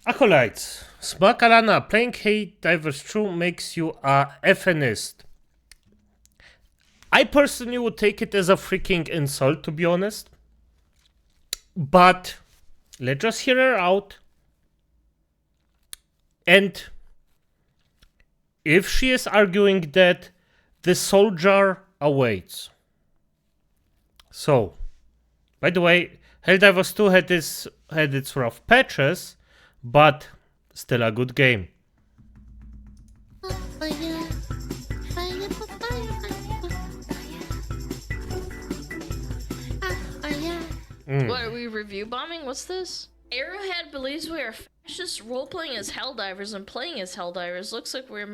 Acolytes. SmugAlana, playing Helldivers true makes you a FNist. I personally would take it as a freaking insult, to be honest. But let's just hear her out. And if she is arguing that the soldier awaits. So, by the way, Helldivers 2 had its rough patches, but still a good game. What, are we review bombing? What's this? Arrowhead believes we are fascist role-playing as Helldivers and playing as Helldivers. Looks like we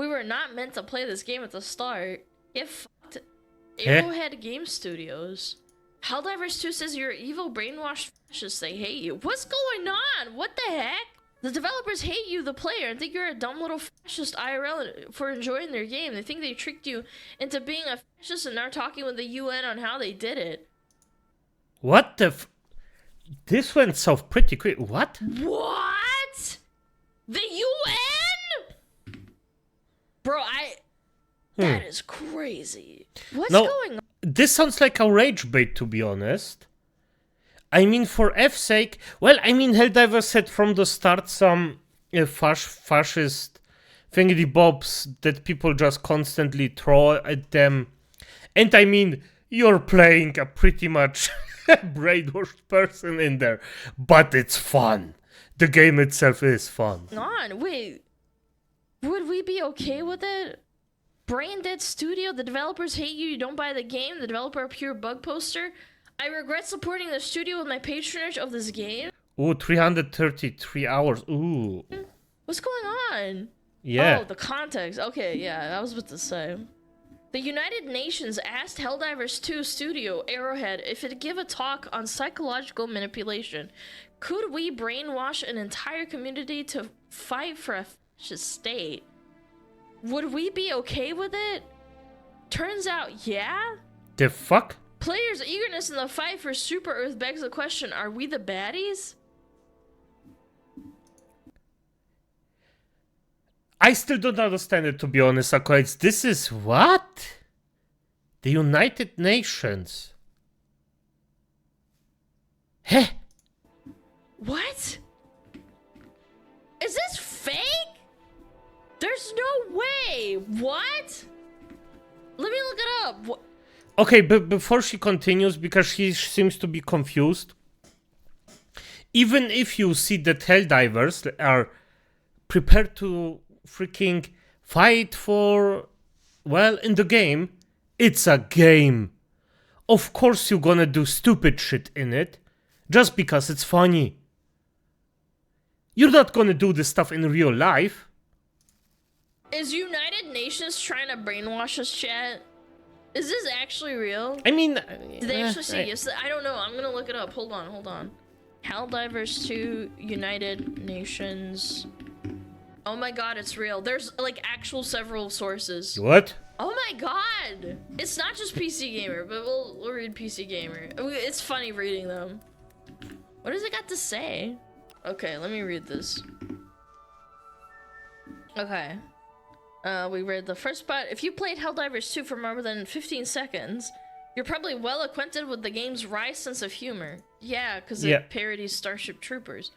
were not meant to play this game at the start. Get fucked. Arrowhead Game Studios. Helldivers 2 says you're evil, brainwashed fascists. They hate you. What's going on? What the heck? The developers hate you, the player, and think you're a dumb little fascist IRL for enjoying their game. They think they tricked you into being a fascist and are talking with the UN on how they did it. What the This went south pretty quick. What? What? The UN? Bro, that is crazy. What's going on? This sounds like a rage bait, to be honest. I mean, for F's sake, well, I mean, Helldivers had from the start some fascist thingy-bobs that people just constantly throw at them. And I mean, you're playing a pretty much brainwashed person in there, but it's fun. The game itself is fun. Wait, would we be okay with it? Brain Dead Studio, the developers hate you, you don't buy the game, the developer a pure bug poster. I regret supporting the studio with my patronage of this game. Ooh, 333 hours. Ooh. What's going on? Yeah. Oh, the context. Okay, yeah, I was about to say. The United Nations asked Helldivers 2 studio, Arrowhead, if it'd give a talk on psychological manipulation. Could we brainwash an entire community to fight for a fascist state? Would we be okay with it? Turns out, yeah. The fuck? Players' eagerness in the fight for Super Earth begs the question, are we the baddies? I still don't understand it, to be honest, Acolytes. This is what? The United Nations. Heh? What? Is this fake? There's no way. What? Let me look it up. What? Okay, but before she continues, because she seems to be confused, even if you see that Helldivers are prepared to freaking fight for, well, in the game, it's a game. Of course you're gonna do stupid shit in it, just because it's funny. You're not gonna do this stuff in real life. Is United Nations trying to brainwash us, chat? Is this actually real? I mean... Did they actually say yes? I don't know. I'm gonna look it up. Hold on. Helldivers 2 United Nations. Oh my god, it's real. There's like actual several sources. What? Oh my god! It's not just PC Gamer, but we'll read PC Gamer. It's funny reading them. What does it got to say? Okay, let me read this. Okay. We read the first part. If you played Helldivers 2 for more than 15 seconds, you're probably well acquainted with the game's wry sense of humor. Yeah, because it parodies Starship Troopers.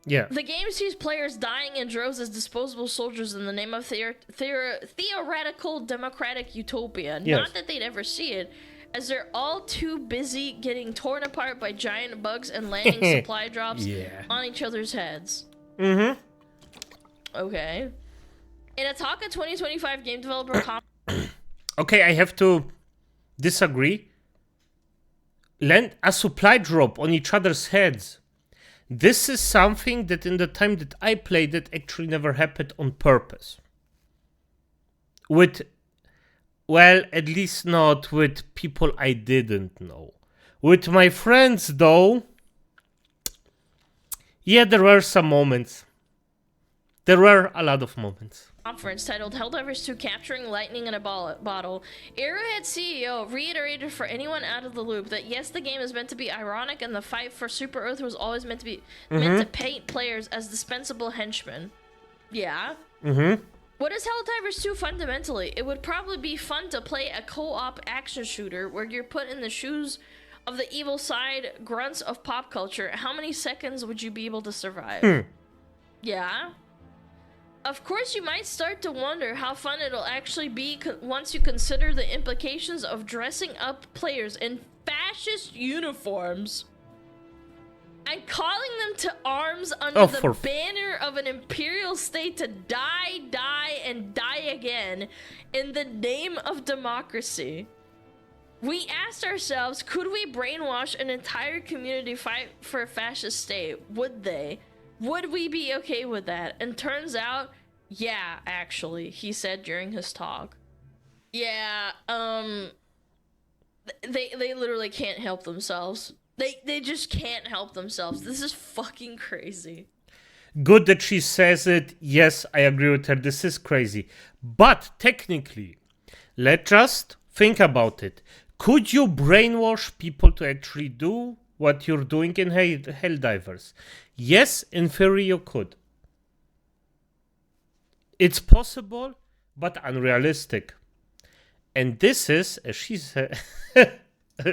Yeah. The game sees players dying in droves as disposable soldiers in the name of theoretical democratic utopia. Yes. Not that they'd ever see it, as they're all too busy getting torn apart by giant bugs and landing supply drops on each other's heads. Mm-hmm. Okay. In a talk at 2025 Game Developer Conference... Okay, I have to disagree. Land a supply drop on each other's heads. This is something that in the time that I played it actually never happened on purpose. With, well, at least not with people I didn't know. With my friends though, yeah, there were some moments There were a lot of moments. Conference titled Helldivers 2 Capturing Lightning in a Bottle, Arrowhead CEO reiterated for anyone out of the loop that yes, the game is meant to be ironic and the fight for Super Earth was always meant to paint players as dispensable henchmen. Yeah. What is Helldivers 2 fundamentally? It would probably be fun to play a co-op action shooter where you're put in the shoes of the evil side grunts of pop culture. How many seconds would you be able to survive? Yeah. Of course, you might start to wonder how fun it'll actually be once you consider the implications of dressing up players in fascist uniforms and calling them to arms under the banner of an imperial state to die, and die again in the name of democracy. We asked ourselves, could we brainwash an entire community fight for a fascist state? Would they? Would we be okay with that? And turns out, yeah, actually, he said during his talk. Yeah, they literally can't help themselves. They just can't help themselves. This is fucking crazy. Good that she says it. Yes, I agree with her. This is crazy. But technically, let's just think about it. Could you brainwash people to actually do what you're doing in Helldivers? Yes, in theory you could. It's possible, but unrealistic. And this is, as she said...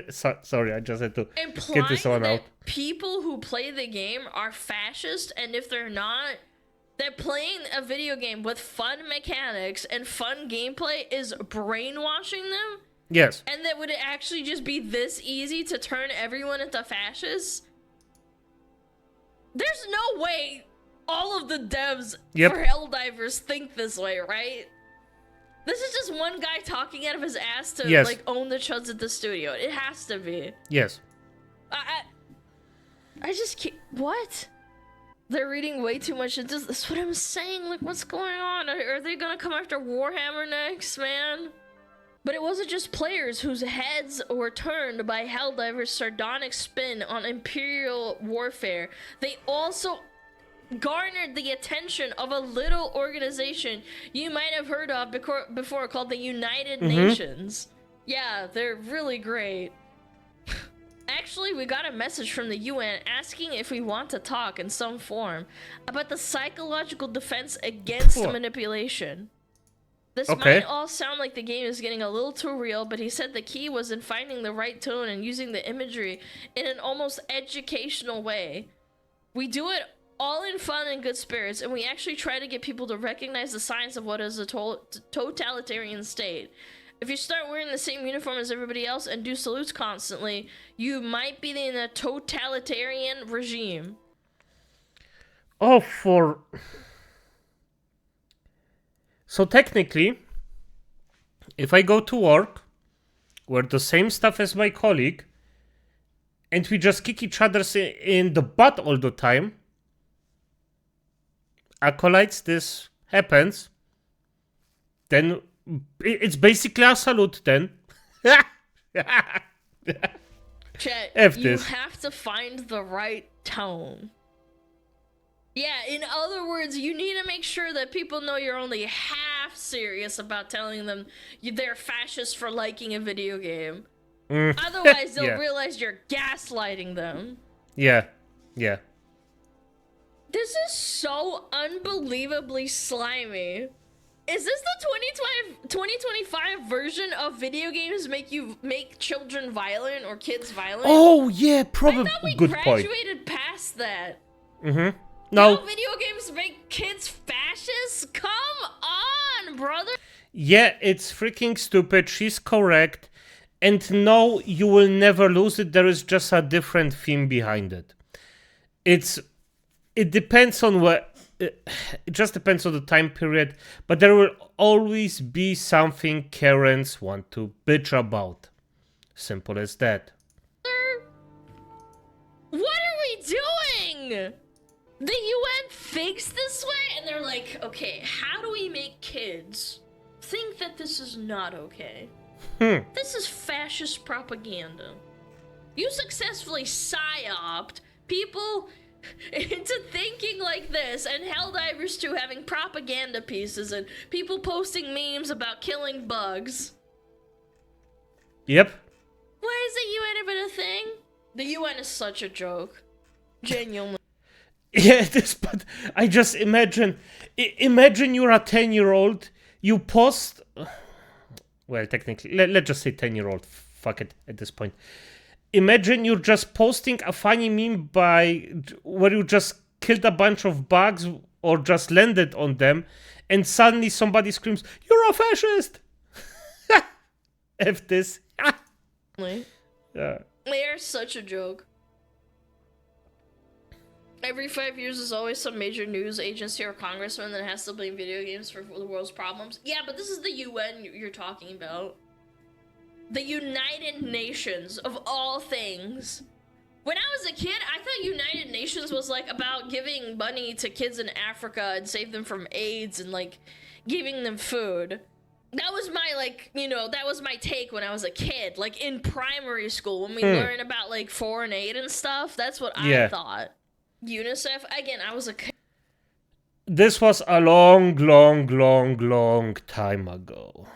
Sorry, I just had to get this one out. People who play the game are fascist, and if they're not, they're playing a video game with fun mechanics and fun gameplay is brainwashing them? Yes. And that would it actually just be this easy to turn everyone into fascists? There's no way all of the devs for Helldivers think this way, right? This is just one guy talking out of his ass to like own the chuds at the studio. It has to be. Yes. I just can't. What? They're reading way too much into this. That's what I'm saying. Like, what's going on? Are they gonna come after Warhammer next, man? But it wasn't just players whose heads were turned by Helldivers' sardonic spin on Imperial warfare. They also garnered the attention of a little organization you might have heard of before called the United Nations. Yeah, they're really great. Actually, we got a message from the UN asking if we want to talk in some form about the psychological defense against manipulation. This might all sound like the game is getting a little too real, but he said the key was in finding the right tone and using the imagery in an almost educational way. We do it all in fun and good spirits, and we actually try to get people to recognize the signs of what is a totalitarian state. If you start wearing the same uniform as everybody else and do salutes constantly, you might be in a totalitarian regime. So technically, if I go to work, wear the same stuff as my colleague, and we just kick each other in the butt all the time, acolytes, this happens, then it's basically a salute then. Chet, you have to find the right tone. Yeah, in other words, you need to make sure that people know you're only half serious about telling them they're fascist for liking a video game. Otherwise, they'll realize you're gaslighting them. Yeah. This is so unbelievably slimy. Is this the 2025 version of video games make children violent or kids violent? Oh, yeah, probably. I thought we Good graduated past that. No. Now video games make kids fascists? Come on, brother. Yeah, it's freaking stupid. She's correct. And no, you will never lose it. There is just a different theme behind it. It depends on what... It just depends on the time period. But there will always be something Karens want to bitch about. Simple as that. What are we doing? The UN thinks this way, and they're like, okay, how do we make kids think that this is not okay? This is fascist propaganda. You successfully psyoped people into thinking like this, and Helldivers 2 having propaganda pieces and people posting memes about killing bugs. Yep. Why is the UN even a thing? The UN is such a joke. Genuinely. Yeah, it is, but I just imagine you're a 10-year-old, you post, well, technically, let's just say 10-year-old, fuck it, at this point. Imagine you're just posting a funny meme where you just killed a bunch of bugs or just landed on them, and suddenly somebody screams, "You're a fascist!" F this. Yeah. They are such a joke. Every 5 years, there's always some major news agency or congressman that has to blame video games for the world's problems. Yeah, but this is the UN you're talking about. The United Nations, of all things. When I was a kid, I thought United Nations was, like, about giving money to kids in Africa and save them from AIDS and, like, giving them food. That was my, like, you know, that was my take when I was a kid. Like, in primary school, when we learn about, like, foreign aid and stuff, that's what I thought. UNICEF, again, I was a kid. This was a long time ago.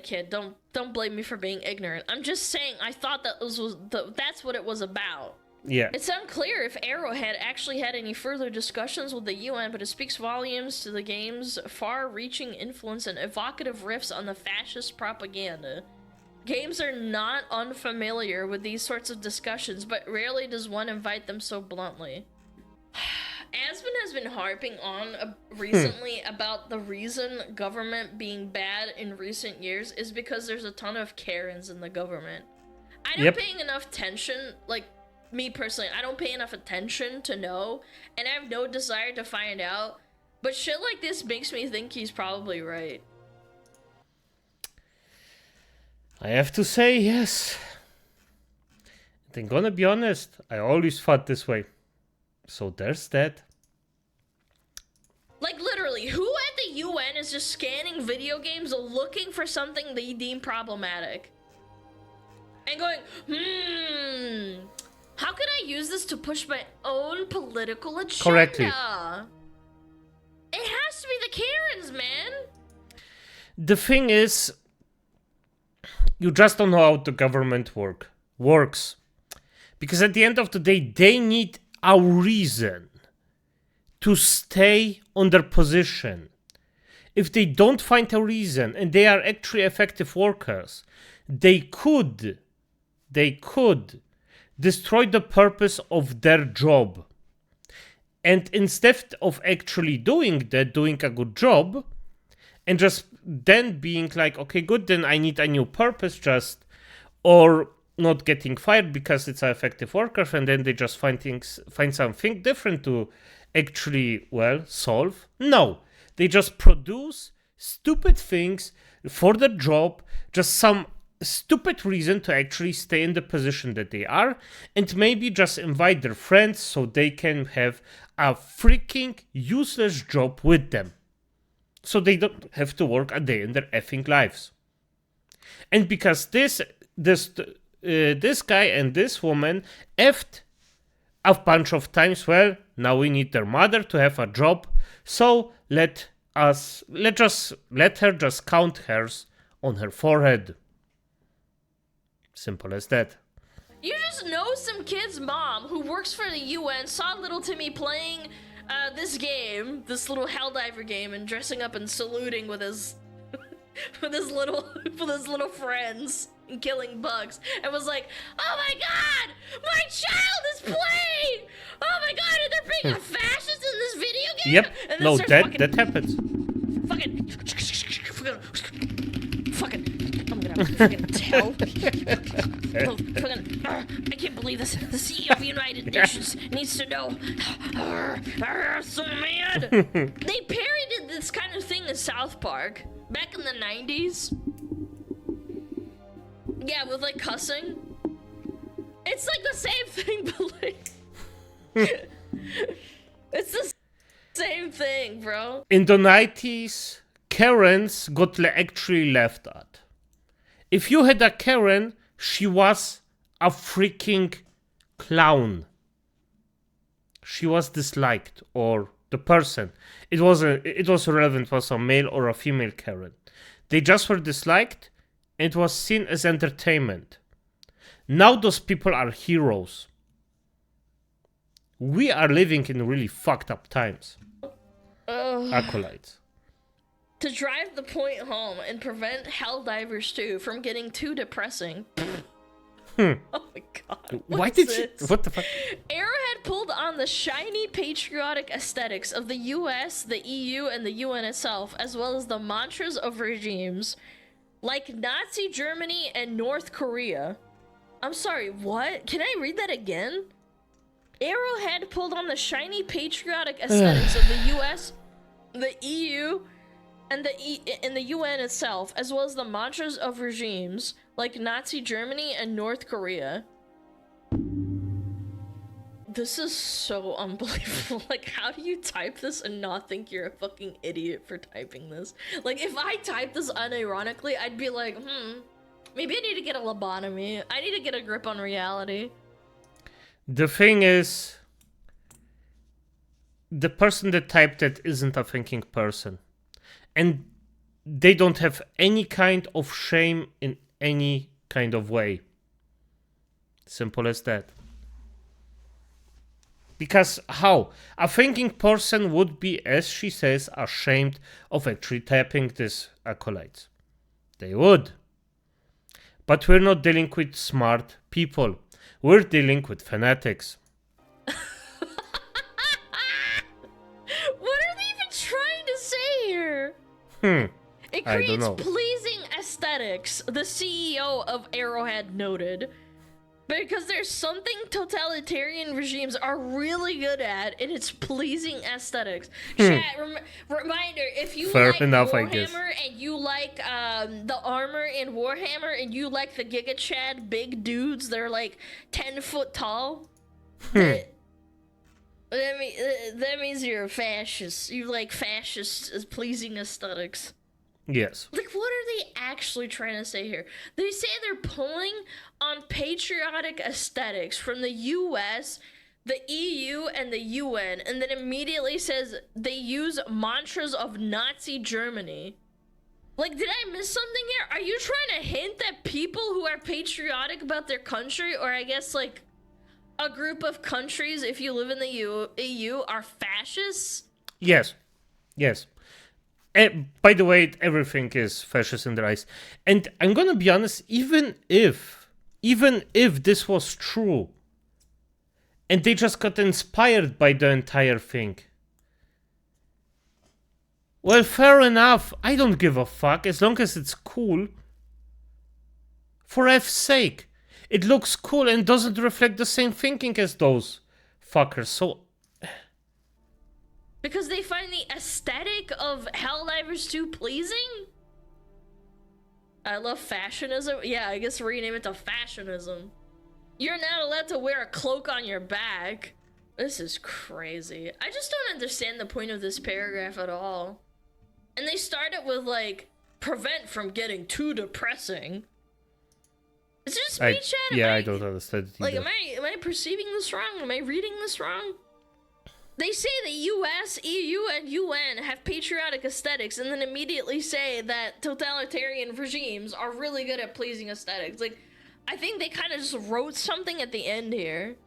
Kid, don't blame me for being ignorant. I'm just saying I thought that's what it was about. Yeah. It's unclear if Arrowhead actually had any further discussions with the UN, but it speaks volumes to the game's far-reaching influence and evocative riffs on the fascist propaganda. Games are not unfamiliar with these sorts of discussions, but rarely does one invite them so bluntly. Aspen has been harping on recently about the reason government being bad in recent years is because there's a ton of Karens in the government. I don't pay enough attention, like, me personally, I don't pay enough attention to know, and I have no desire to find out, but shit like this makes me think he's probably right. I have to say, yes. I'm gonna be honest, I always thought this way. So there's that. Like, literally, who at the UN is just scanning video games looking for something they deem problematic? And going, how could I use this to push my own political agenda? Correctly. It has to be the Karens, man. The thing is, you just don't know how the government works. Because at the end of the day, they need a reason to stay on their position. If they don't find a reason and they are actually effective workers, they could destroy the purpose of their job. And instead of actually doing that, doing a good job, and just then being like, okay, good, then I need a new purpose, or not getting fired because it's an effective worker, and then they just find something different to actually, well, solve. No, they just produce stupid things for the job, just some stupid reason to actually stay in the position that they are, and maybe just invite their friends so they can have a freaking useless job with them. So they don't have to work a day in their effing lives. And because this guy and this woman effed a bunch of times, well, now we need their mother to have a job, so let her just count hairs on her forehead. Simple as that. You just know some kid's mom who works for the UN saw little Timmy playing this game, this little Helldiver game, and dressing up and saluting with his little friends and killing bugs, and was like, "Oh my God, my child is playing! Oh my God, are there being a fascist in this video game?" Yep. And No, that happens. Fucking, I'm gonna fucking tell. I can't believe this. The CEO of United Nations needs to know. So mad. They parodied this kind of thing in South Park back in the 90s. Yeah, with like cussing. It's like the same thing, but like it's the same thing, bro. In the 90s, Karens got actually laughed at. If you had a Karen, she was a freaking clown. she was disliked, or the person, it was irrelevant, was a male or a female Karen. They just were disliked, and it was seen as entertainment. Now those people are heroes. We are living in really fucked up times. Acolytes. To drive the point home and prevent Helldivers 2 from getting too depressing. Oh my god. Why did she? What the fuck? Arrowhead pulled on the shiny patriotic aesthetics of the US, the EU, and the UN itself, as well as the mantras of regimes like Nazi Germany and North Korea. I'm sorry, what? Can I read that again? Arrowhead pulled on the shiny patriotic aesthetics of the US, the EU, and the UN itself, as well as the mantras of regimes like Nazi Germany and North Korea. This is so unbelievable. Like, how do you type this and not think you're a fucking idiot for typing this? Like, if I type this unironically, I'd be like, maybe I need to get a lobotomy. I need to get a grip on reality. The thing is, the person that typed it isn't a thinking person. And they don't have any kind of shame in any kind of way. Simple as that. Because how? A thinking person would be, as she says, ashamed of actually typing this acolytes. They would. But we're not dealing with smart people. We're dealing with fanatics. What are they even trying to say here? It I don't creates know. pleasing aesthetics, the CEO of Arrowhead noted. Because there's something totalitarian regimes are really good at, and it's pleasing aesthetics. Chat, reminder, if you Fair like enough, I guess. Warhammer and you like the armor in Warhammer and you like the Giga Chad big dudes, they're like 10 foot tall, that means you're a fascist. You like fascist pleasing aesthetics. Yes. Like, what are they actually trying to say here? They say they're pulling on patriotic aesthetics from the US, the EU, and the UN, and then immediately says they use mantras of Nazi Germany. Like, did I miss something here? Are you trying to hint that people who are patriotic about their country, or I guess, like, a group of countries, if you live in the EU, are fascists? Yes. Yes. By the way, everything is fascist in their eyes. And I'm gonna be honest, even if this was true, and they just got inspired by the entire thing, well, fair enough. I don't give a fuck, as long as it's cool. For F's sake. It looks cool and doesn't reflect the same thinking as those fuckers, so... Because they find the aesthetic of Helldivers 2 pleasing? I love fashionism. Yeah, I guess rename it to fashionism. You're not allowed to wear a cloak on your back. This is crazy. I just don't understand the point of this paragraph at all. And they start it with, like, prevent from getting too depressing. Is it just me, chat? Yeah, I don't understand it like, either. am I perceiving this wrong? Am I reading this wrong? They say the US, EU, and UN have patriotic aesthetics, and then immediately say that totalitarian regimes are really good at pleasing aesthetics. Like, I think they kind of just wrote something at the end here.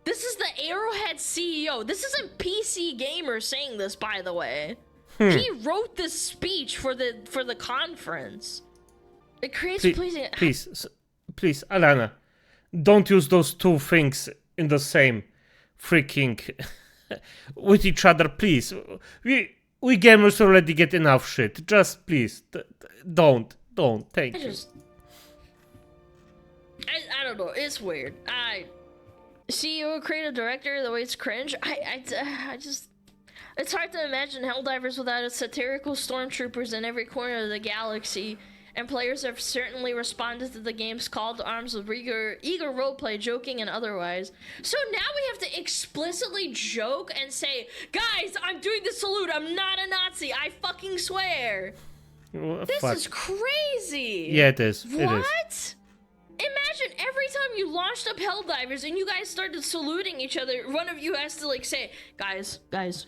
This is the Arrowhead CEO. This isn't PC Gamer saying this, by the way. He wrote this speech for the conference. It creates pleasing... Please, Alana, don't use those two things in the same freaking... with each other, please. We gamers already get enough shit. Just please, don't. Thank you. I don't know. It's weird. CEO, creative director, the way it's cringe. I just. It's hard to imagine Helldivers without its satirical stormtroopers in every corner of the galaxy. And players have certainly responded to the game's call to arms with eager roleplay, joking and otherwise. So now we have to explicitly joke and say, guys, I'm doing the salute. I'm not a Nazi. I fucking swear. This is crazy. Yeah, it is. What? Imagine every time you launched up Helldivers and you guys started saluting each other, one of you has to like say, guys,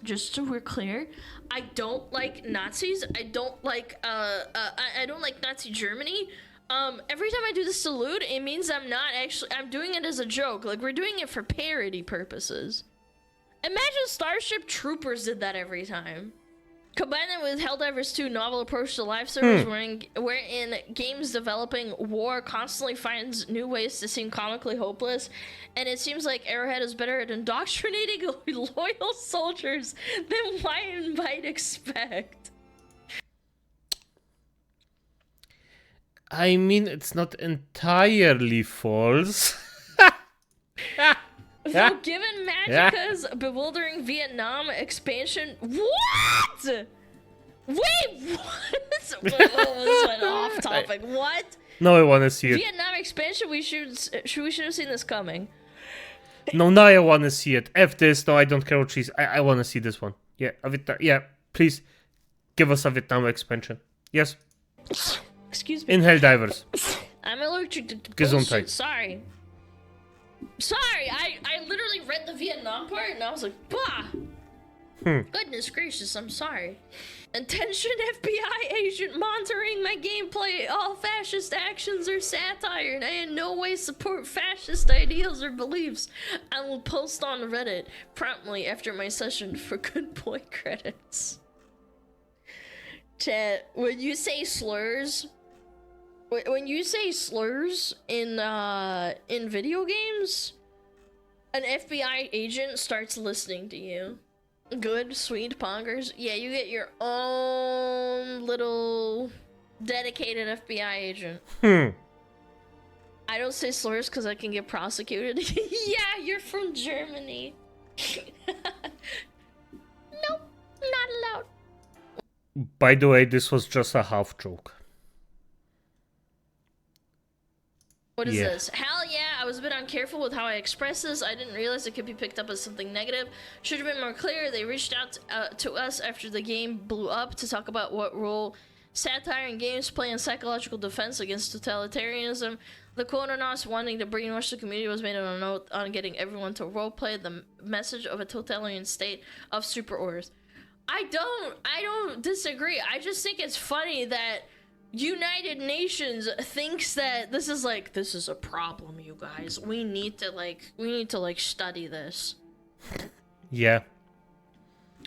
just so we're clear, I don't like Nazis. I don't like I don't like Nazi Germany. Every time I do the salute, it means I'm doing it as a joke. Like, we're doing it for parody purposes. Imagine Starship Troopers did that every time. Combine it with Helldivers 2 novel approach to live service, wherein games developing war constantly finds new ways to seem comically hopeless, and it seems like Arrowhead is better at indoctrinating loyal soldiers than one might expect. I mean, it's not entirely false. Though given Magicka's bewildering Vietnam expansion... What?! Wait, what? This went off topic. What? No, I want to see it. Vietnam expansion, we should have seen this coming. No, now I want to see it. F this. No, I don't care what she's... I want to see this one. Yeah, yeah, please give us a Vietnam expansion. Yes. Excuse me. In Helldivers. I'm allergic to Gesundheit. bullshit. Sorry, I literally read the Vietnam part and I was like, bah! Goodness gracious, I'm sorry. Attention FBI agent monitoring my gameplay. All fascist actions are satire and I in no way support fascist ideals or beliefs. I will post on Reddit promptly after my session for good boy credits. Chat, when you say slurs in video games, an FBI agent starts listening to you. Good, sweet pongers. Yeah, you get your own little dedicated FBI agent. I don't say slurs because I can get prosecuted. Yeah, you're from Germany. Nope, not allowed. By the way, this was just a half joke. What is this? Hell yeah, I was a bit uncareful with how I expressed this. I didn't realize it could be picked up as something negative. Should have been more clear. They reached out to us after the game blew up to talk about what role satire in games play in psychological defense against totalitarianism. The quote on us wanting to brainwash the community was made on a note on getting everyone to roleplay the message of a totalitarian state of super orders. I don't disagree. I just think it's funny that United Nations thinks that this is a problem, you guys. We need to study this. Yeah.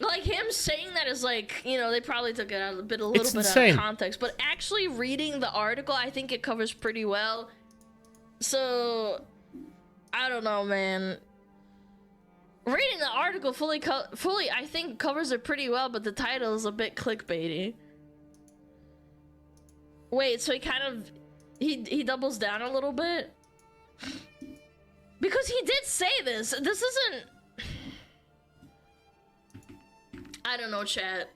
Like, him saying that is like, they probably took it a little bit out of context, but actually reading the article, I think it covers pretty well. So, I don't know, man. Reading the article fully, I think covers it pretty well, but the title is a bit clickbaity. Wait, so he doubles down a little bit? Because he did say this. This isn't... I don't know, chat.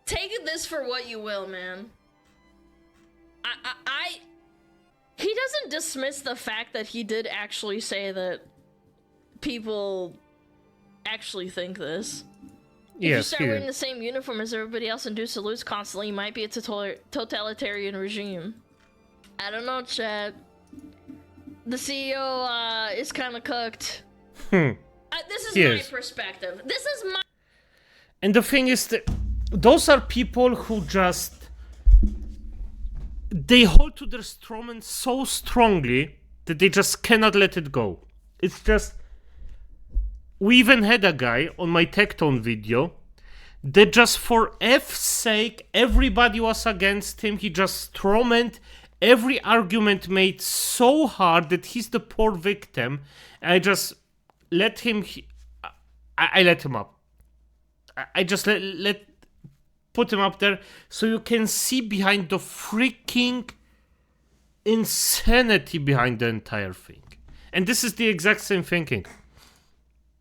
Take this for what you will, man. He doesn't dismiss the fact that he did actually say that people actually think this. If you start wearing the same uniform as everybody else and do salutes constantly, you might be a totalitarian regime. I don't know, chat. The CEO is kind of cooked. This is my perspective. This is my... And the thing is that those are people who just... They hold to their strawman so strongly that they just cannot let it go. It's just... We even had a guy on my Tectone video that just for F's sake, everybody was against him. He just strawmanned every argument made so hard that he's the poor victim. And I just let him... I let him up. I just put him up there so you can see behind the freaking insanity behind the entire thing. And this is the exact same thinking.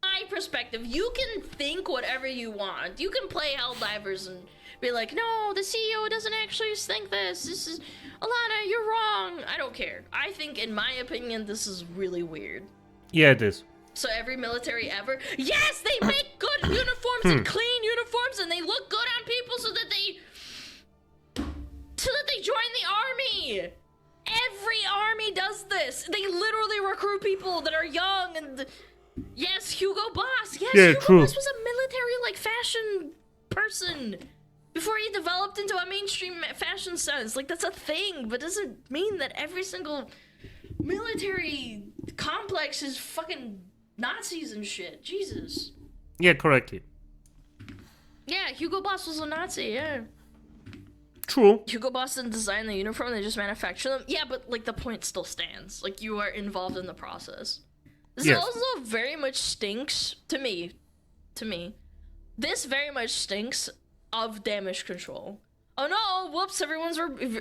My perspective, you can think whatever you want. You can play Helldivers and be like, no, the CEO doesn't actually think this. This is... Alana, you're wrong. I don't care. I think, in my opinion, this is really weird. Yeah, it is. So every military ever... Yes, they make good uniforms and clean uniforms and they look good on people so that they join the army. Every army does this. They literally recruit people that are young and yes, Hugo Boss. Yes, Yeah, Hugo true. Boss was a military like fashion person before he developed into a mainstream fashion sense. Like that's a thing, but doesn't mean that every single military complex is fucking Nazis and shit. Jesus. Yeah, correctly. Yeah, Hugo Boss was a Nazi, yeah. True. Hugo Boss didn't design the uniform, they just manufacture them. Yeah, but like the point still stands. Like you are involved in the process. This Yes. also very much stinks to me. This very much stinks of damage control. Oh no, whoops, everyone's review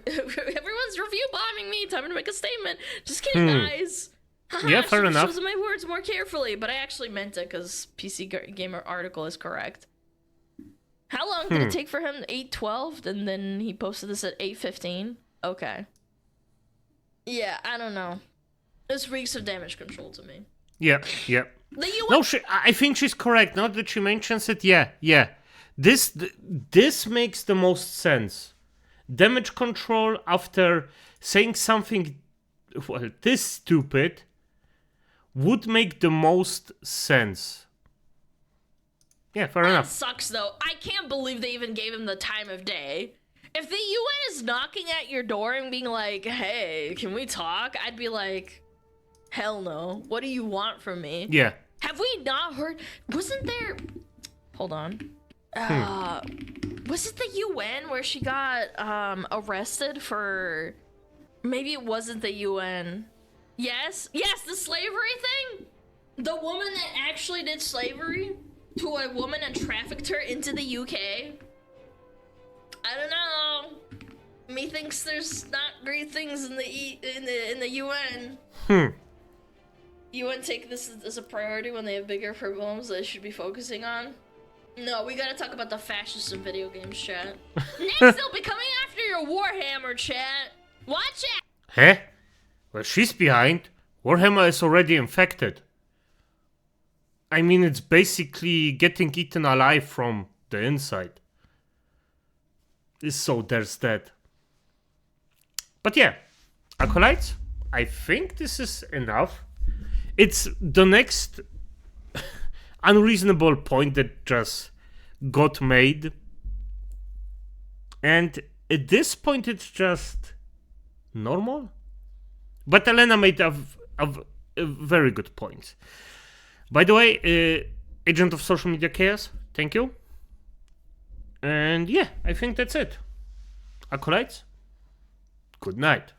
bombing me. Time to make a statement. Just kidding, guys. Haha, Yeah, fair enough. Choosing my words more carefully, but I actually meant it because PC Gamer article is correct. How long did it take for him? 8:12, and then he posted this at 8:15. Okay. Yeah, I don't know. This reeks of damage control to me. Yeah, yeah. The UN. No, I think she's correct. Now that she mentions it, yeah. This makes the most sense. Damage control after saying something, well, this stupid, would make the most sense. Yeah, fair That enough. sucks though. I can't believe they even gave him the time of day. If the UN is knocking at your door and being like, "Hey, can we talk?" I'd be like, "Hell no. What do you want from me?" Yeah. Have we not heard? Wasn't there? Hold on. Was it the UN where she got arrested for? Maybe it wasn't the UN. Yes, the slavery thing. The woman that actually did slavery to a woman and trafficked her into the UK. I don't know. Methinks there's not great things in the UN. UN take this as a priority when they have bigger problems they should be focusing on. No, we gotta talk about the fascists in video games, chat. Next, they'll be coming after your Warhammer, chat. Watch it. Huh? Well, she's behind. Warhammer is already infected. I mean, it's basically getting eaten alive from the inside. So there's that. But yeah, Acolytes, I think this is enough. It's the next unreasonable point that just got made. And at this point, it's just normal. But Elena made a very good point. By the way, Agent of Social Media Chaos, thank you. And yeah, I think that's it. Acolytes, good night.